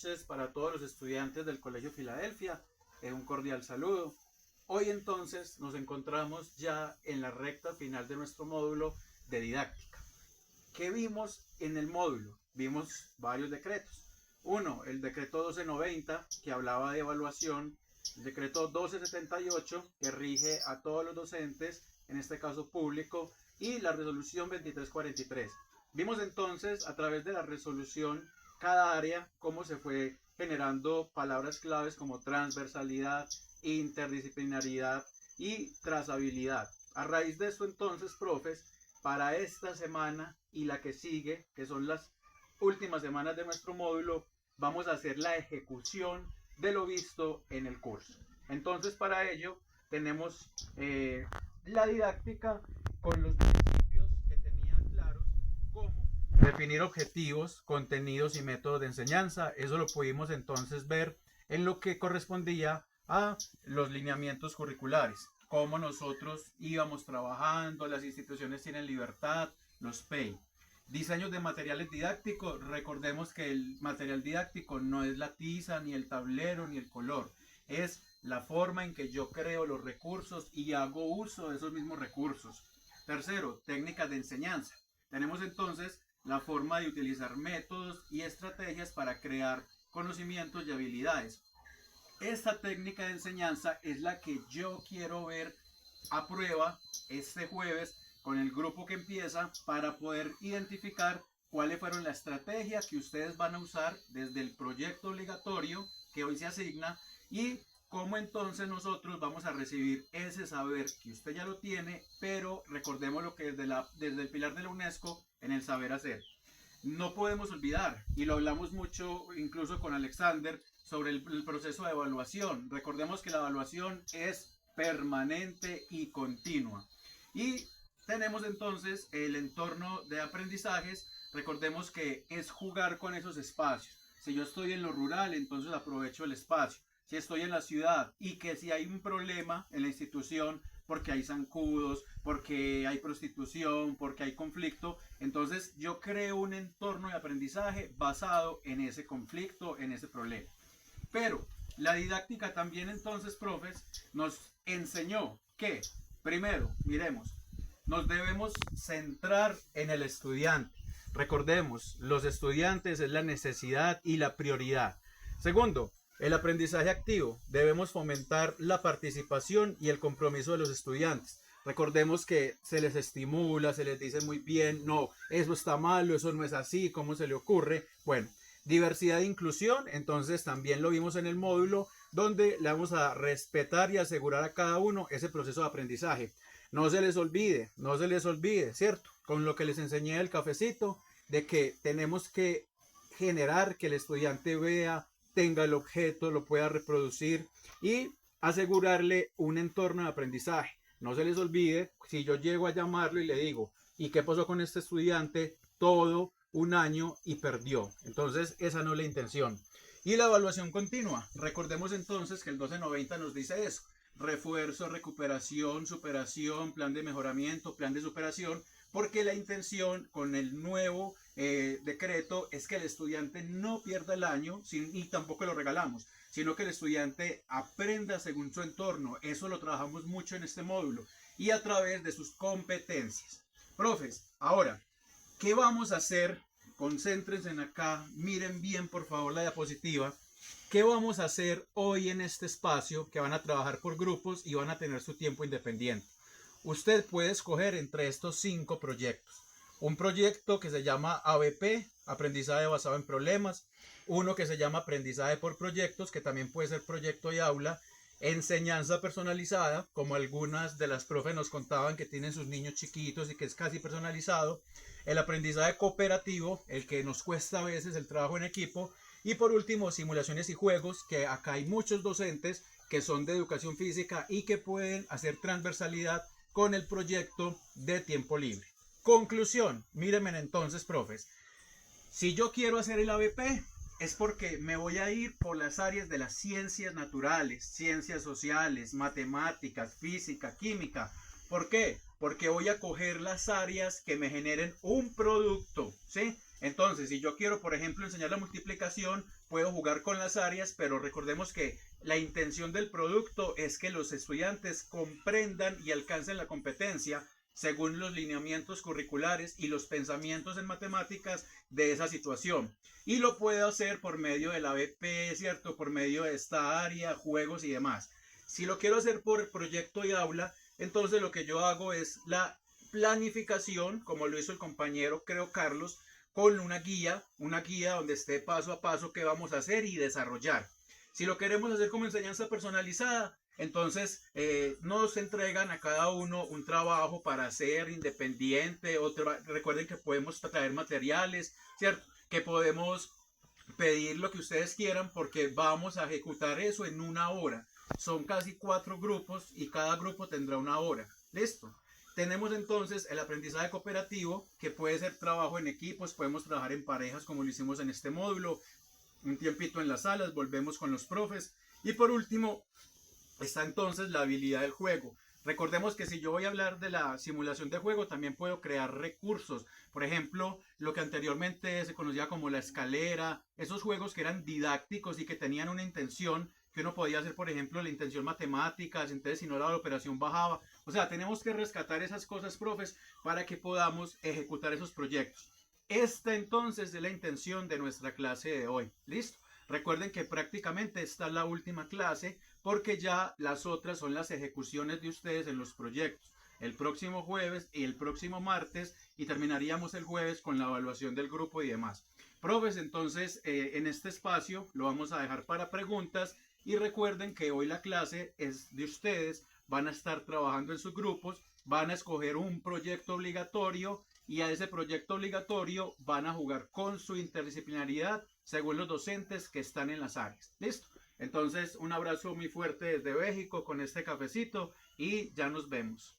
Noches para todos los estudiantes del Colegio Filadelfia, un cordial saludo. Hoy entonces nos encontramos ya en la recta final de nuestro módulo de didáctica. ¿Qué vimos en el módulo? Vimos varios decretos. Uno, el decreto 1290, que hablaba de evaluación, el decreto 1278, que rige a todos los docentes, en este caso público, y la resolución 2343. Vimos entonces a través de la resolución cada área cómo se fue generando palabras claves como transversalidad, interdisciplinaridad y trazabilidad. A raíz de esto entonces, profes, para esta semana y la que sigue, que son las últimas semanas de nuestro módulo, vamos a hacer la ejecución de lo visto en el curso. Entonces, para ello tenemos la didáctica con los principios que tenían claros, como definir objetivos, contenidos y métodos de enseñanza. Eso lo pudimos entonces ver en lo que correspondía a los lineamientos curriculares, cómo nosotros íbamos trabajando, las instituciones tienen libertad, los PEI. Diseños de materiales didácticos. Recordemos que el material didáctico no es la tiza, ni el tablero, ni el color. Es la forma en que yo creo los recursos y hago uso de esos mismos recursos. Tercero, técnicas de enseñanza. Tenemos entonces la forma de utilizar métodos y estrategias para crear conocimientos y habilidades. Esta técnica de enseñanza es la que yo quiero ver a prueba este jueves con el grupo que empieza, para poder identificar cuáles fueron la estrategia que ustedes van a usar desde el proyecto obligatorio que hoy se asigna, y cómo entonces nosotros vamos a recibir ese saber que usted ya lo tiene, pero recordemos lo que desde el pilar de la UNESCO en el saber hacer. No podemos olvidar, y lo hablamos mucho incluso con Alexander, sobre el proceso de evaluación. Recordemos que la evaluación es permanente y continua. Y tenemos entonces el entorno de aprendizajes. Recordemos que es jugar con esos espacios. Si yo estoy en lo rural, entonces aprovecho el espacio. Si estoy en la ciudad, y que si hay un problema en la institución, porque hay zancudos, porque hay prostitución, porque hay conflicto, entonces yo creo un entorno de aprendizaje basado en ese conflicto, en ese problema. Pero la didáctica también entonces, profes, nos enseñó que, primero, miremos, nos debemos centrar en el estudiante. Recordemos, los estudiantes es la necesidad y la prioridad. Segundo, el aprendizaje activo. Debemos fomentar la participación y el compromiso de los estudiantes. Recordemos que se les estimula, se les dice muy bien, no, eso está malo, eso no es así, ¿cómo se le ocurre? Bueno, diversidad e inclusión, entonces también lo vimos en el módulo, donde le vamos a respetar y asegurar a cada uno ese proceso de aprendizaje. No se les olvide, no se les olvide, ¿cierto? Con lo que les enseñé del cafecito, de que tenemos que generar que el estudiante vea, tenga el objeto, lo pueda reproducir y asegurarle un entorno de aprendizaje. No se les olvide, si yo llego a llamarlo y le digo, ¿y qué pasó con este estudiante? Todo un año y perdió. Entonces, esa no es la intención. Y la evaluación continua. Recordemos entonces que el 1290 nos dice eso. Refuerzo, recuperación, superación, plan de mejoramiento, plan de superación, porque la intención con el nuevo decreto es que el estudiante no pierda el año, y tampoco lo regalamos, sino que el estudiante aprenda según su entorno. Eso lo trabajamos mucho en este módulo, y a través de sus competencias. Profes, ahora, ¿qué vamos a hacer? Concéntrense en acá, miren bien por favor la diapositiva. ¿Qué vamos a hacer hoy en este espacio? Que van a trabajar por grupos y van a tener su tiempo independiente. Usted puede escoger entre estos 5 proyectos. Un proyecto que se llama ABP, aprendizaje basado en problemas. Uno que se llama aprendizaje por proyectos, que también puede ser proyecto y aula. Enseñanza personalizada, como algunas de las profes nos contaban que tienen sus niños chiquitos y que es casi personalizado. El aprendizaje cooperativo, el que nos cuesta a veces el trabajo en equipo. Y por último, simulaciones y juegos, que acá hay muchos docentes que son de educación física y que pueden hacer transversalidad con el proyecto de tiempo libre. Conclusión, mírenme entonces, profes. Si yo quiero hacer el ABP, es porque me voy a ir por las áreas de las ciencias naturales, ciencias sociales, matemáticas, física, química. ¿Por qué? Porque voy a coger las áreas que me generen un producto, ¿sí? Entonces, si yo quiero, por ejemplo, enseñar la multiplicación, puedo jugar con las áreas, pero recordemos que la intención del producto es que los estudiantes comprendan y alcancen la competencia según los lineamientos curriculares y los pensamientos en matemáticas de esa situación. Y lo puedo hacer por medio de la BP, ¿cierto? Por medio de esta área, juegos y demás. Si lo quiero hacer por proyecto y aula, entonces lo que yo hago es la planificación, como lo hizo el compañero, creo, Carlos, con una guía donde esté paso a paso qué vamos a hacer y desarrollar. Si lo queremos hacer como enseñanza personalizada, entonces nos entregan a cada uno un trabajo para hacer independiente. Recuerden que podemos traer materiales, ¿cierto? Que podemos pedir lo que ustedes quieran porque vamos a ejecutar eso en una hora. Son casi 4 grupos y cada grupo tendrá una hora. ¿Listo? Tenemos entonces el aprendizaje cooperativo, que puede ser trabajo en equipos, podemos trabajar en parejas como lo hicimos en este módulo, un tiempito en las salas, volvemos con los profes. Y por último, está entonces la habilidad del juego. Recordemos que si yo voy a hablar de la simulación de juego, también puedo crear recursos. Por ejemplo, lo que anteriormente se conocía como la escalera, esos juegos que eran didácticos y que tenían una intención, que uno podía hacer, por ejemplo, la intención matemáticas, entonces si no la operación bajaba. O sea, tenemos que rescatar esas cosas, profes, para que podamos ejecutar esos proyectos. Esta entonces es la intención de nuestra clase de hoy. ¿Listo? Recuerden que prácticamente esta es la última clase porque ya las otras son las ejecuciones de ustedes en los proyectos. El próximo jueves y el próximo martes y terminaríamos el jueves con la evaluación del grupo y demás. Profes, entonces en este espacio lo vamos a dejar para preguntas y recuerden que hoy la clase es de ustedes, van a estar trabajando en sus grupos, van a escoger un proyecto obligatorio y a ese proyecto obligatorio van a jugar con su interdisciplinaridad según los docentes que están en las áreas. ¿Listo? Entonces, un abrazo muy fuerte desde México con este cafecito y ya nos vemos.